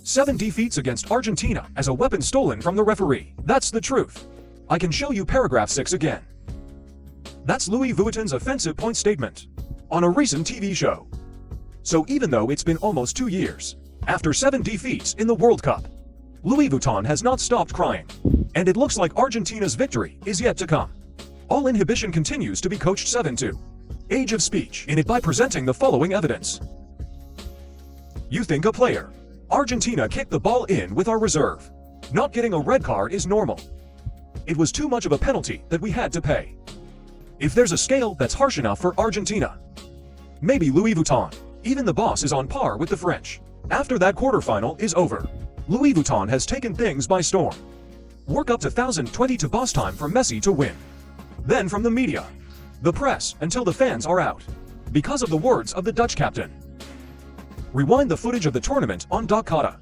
7 defeats against Argentina as a weapon stolen from the referee. That's the truth. I can show you paragraph 6 again. That's Louis Vuitton's offensive point statement on a recent TV show. So even though it's been almost 2 years, after 7 defeats in the World Cup, Louis Vuitton has not stopped crying. And it looks like Argentina's victory is yet to come. All inhibition continues to be coached 7-2. Age of speech in it by presenting the following evidence. You think a player. Argentina kicked the ball in with our reserve. Not getting a red card is normal. It was too much of a penalty that we had to pay. If there's a scale that's harsh enough for Argentina, maybe Louis Vuitton. Even the boss is on par with the French. After that quarterfinal is over, Louis Vuitton has taken things by storm. Work up to 1020 to boss time for Messi to win. Then from the media, the press, until the fans are out, because of the words of the Dutch captain. Rewind the footage of the tournament on Kata.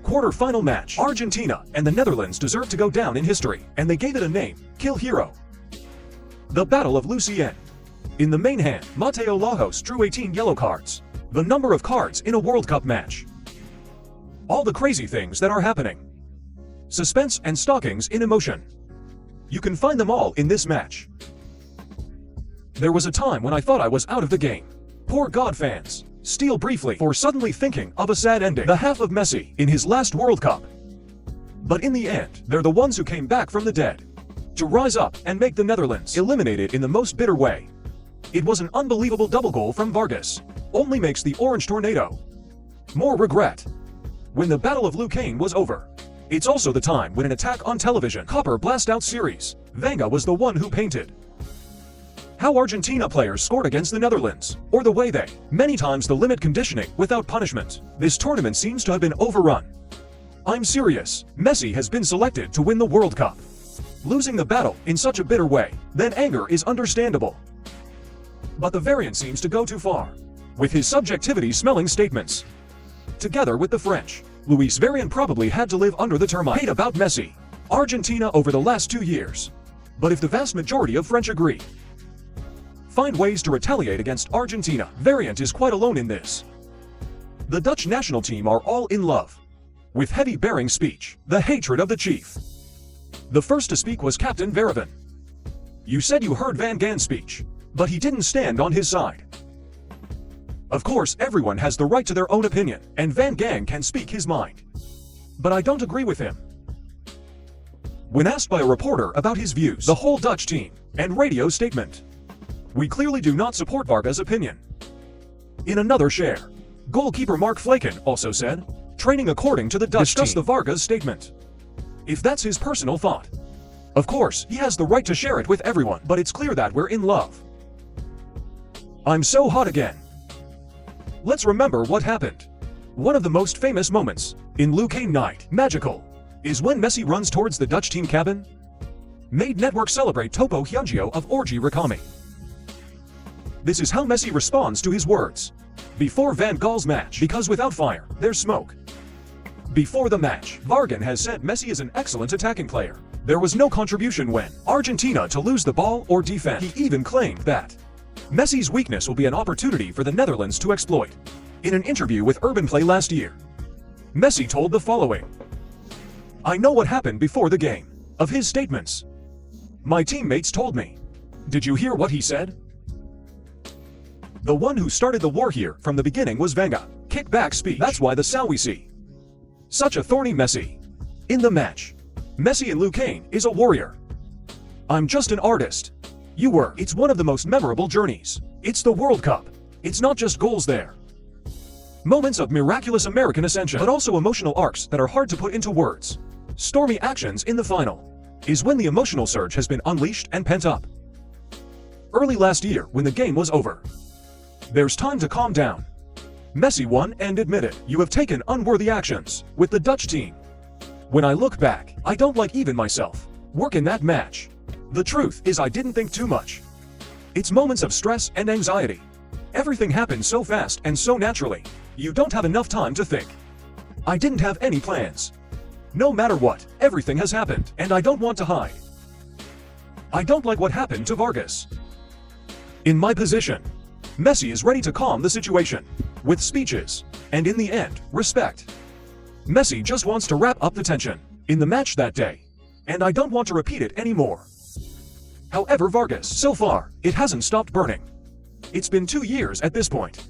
Quarter-final match. Argentina and the Netherlands deserve to go down in history, and they gave it a name, Kill Hero. The Battle of Lusail. In the main hand, Mateo Lajos drew 18 yellow cards, the number of cards in a World Cup match. All the crazy things that are happening. Suspense and stockings in emotion. You can find them all in this match. There was a time when I thought I was out of the game. Poor God fans. Steal briefly for suddenly thinking of a sad ending. The half of Messi in his last World Cup. But in the end, they're the ones who came back from the dead to rise up and make the Netherlands eliminated in the most bitter way. It was an unbelievable double goal from Vargas. Only makes the orange tornado more regret. When the Battle of Lusail was over, it's also the time when an attack on television Copper Blast Out series, Vanga was the one who painted how Argentina players scored against the Netherlands, or the way they, many times the limit conditioning without punishment. This tournament seems to have been overrun. I'm serious. Messi has been selected to win the World Cup. Losing the battle in such a bitter way, then anger is understandable. But the variant seems to go too far, with his subjectivity smelling statements. Together with the French, Luis Varian probably had to live under the term hate about Messi, Argentina over the last 2 years. But if the vast majority of French agree, find ways to retaliate against Argentina, Variant is quite alone in this. The Dutch national team are all in love with heavy bearing speech, the hatred of the chief. The first to speak was Captain Verhoeven. You said you heard Van Gaan's speech, but he didn't stand on his side. Of course, everyone has the right to their own opinion, and Van Gaal can speak his mind. But I don't agree with him. When asked by a reporter about his views, the whole Dutch team and radio statement, we clearly do not support Vargas' opinion. In another share, goalkeeper Mark Flaken also said, training according to the Dutch team. The Vargas statement. If that's his personal thought, of course, he has the right to share it with everyone, but it's clear that we're in love. I'm so hot again. Let's remember what happened. One of the most famous moments in Lusail night, magical, is when Messi runs towards the Dutch team cabin. Made network celebrate Topo Hyungjo of Orji Rakami. This is how Messi responds to his words. Before Van Gaal's match, because without fire, there's smoke. Before the match, Vargan has said Messi is an excellent attacking player. There was no contribution when Argentina to lose the ball or defend. He even claimed that Messi's weakness will be an opportunity for the Netherlands to exploit. In an interview with Urban Play last year, Messi told the following. I know what happened before the game. Of his statements, my teammates told me. Did you hear what he said? The one who started the war here from the beginning was Vanga. Kickback speech. That's why the Sao we see such a thorny Messi in the match. Messi in Lusail is a warrior. I'm just an artist. You were. It's one of the most memorable journeys. It's the World Cup. It's not just goals there. Moments of miraculous American ascension, but also emotional arcs that are hard to put into words. Stormy actions in the final is when the emotional surge has been unleashed and pent up. Early last year, when the game was over, there's time to calm down. Messi won and admitted, you have taken unworthy actions with the Dutch team. When I look back, I don't like even myself. Work in that match. The truth is I didn't think too much. It's moments of stress and anxiety. Everything happens so fast and so naturally. You don't have enough time to think. I didn't have any plans. No matter what, everything has happened, and I don't want to hide. I don't like what happened to Vargas. In my position, Messi is ready to calm the situation with speeches, and in the end, respect. Messi just wants to wrap up the tension in the match that day, and I don't want to repeat it anymore. However, Vargas, so far, it hasn't stopped burning. It's been 2 years at this point.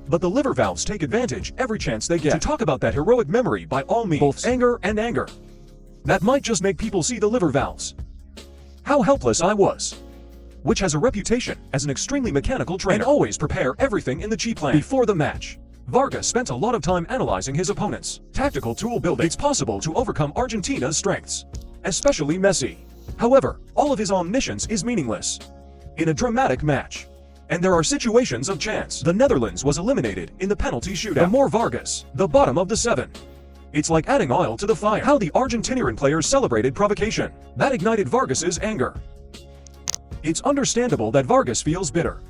But the liver valves take advantage every chance they get to talk about that heroic memory by all means, both anger and anger. That might just make people see the liver valves. How helpless I was. Which has a reputation as an extremely mechanical trainer and always prepare everything in the G plan before the match. Vargas spent a lot of time analyzing his opponent's tactical tool building. It's possible to overcome Argentina's strengths, especially Messi. However, all of his omniscience is meaningless in a dramatic match. And there are situations of chance. The Netherlands was eliminated in the penalty shootout. The more Vargas, the bottom of the 7. It's like adding oil to the fire. How the Argentinian players celebrated provocation. That ignited Vargas's anger. It's understandable that Vargas feels bitter.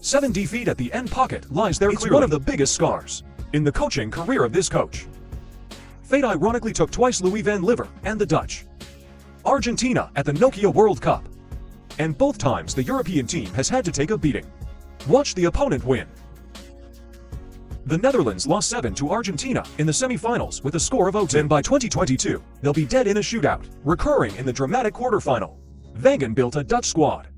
7 defeat at the end pocket lies there clearly. It's one of the biggest scars in the coaching career of this coach. Fate ironically took twice Louis van Liver and the Dutch Argentina at the Nokia World Cup. And both times the European team has had to take a beating. Watch the opponent win. The Netherlands lost 7 to Argentina in the semi-finals with a score of 0-2. And by 2022, they'll be dead in a shootout, recurring in the dramatic quarterfinal. Van built a Dutch squad.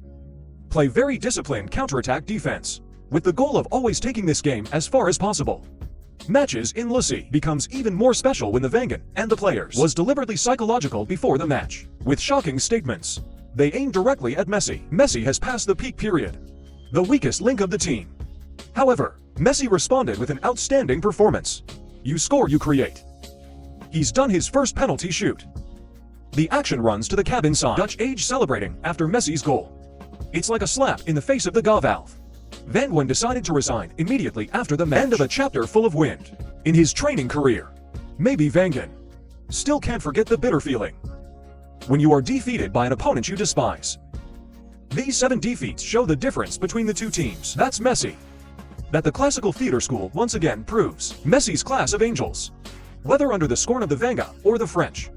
Play very disciplined counterattack defense, with the goal of always taking this game as far as possible. Matches in Lusail becomes even more special when the Van and the players was deliberately psychological before the match, with shocking statements. They aimed directly at Messi. Messi has passed the peak period, the weakest link of the team. However, Messi responded with an outstanding performance. You score, you create. He's done his first penalty shoot. The action runs to the cabin side. Dutch age celebrating after Messi's goal. It's like a slap in the face of the Gaal valve. Van decided to resign immediately after the match. End of a chapter full of wind in his training career. Maybe Van still can't forget the bitter feeling when you are defeated by an opponent you despise. These 7 defeats show the difference between the two teams. That's Messi. That the classical theater school once again proves Messi's class of angels, whether under the scorn of the Vanga or the French.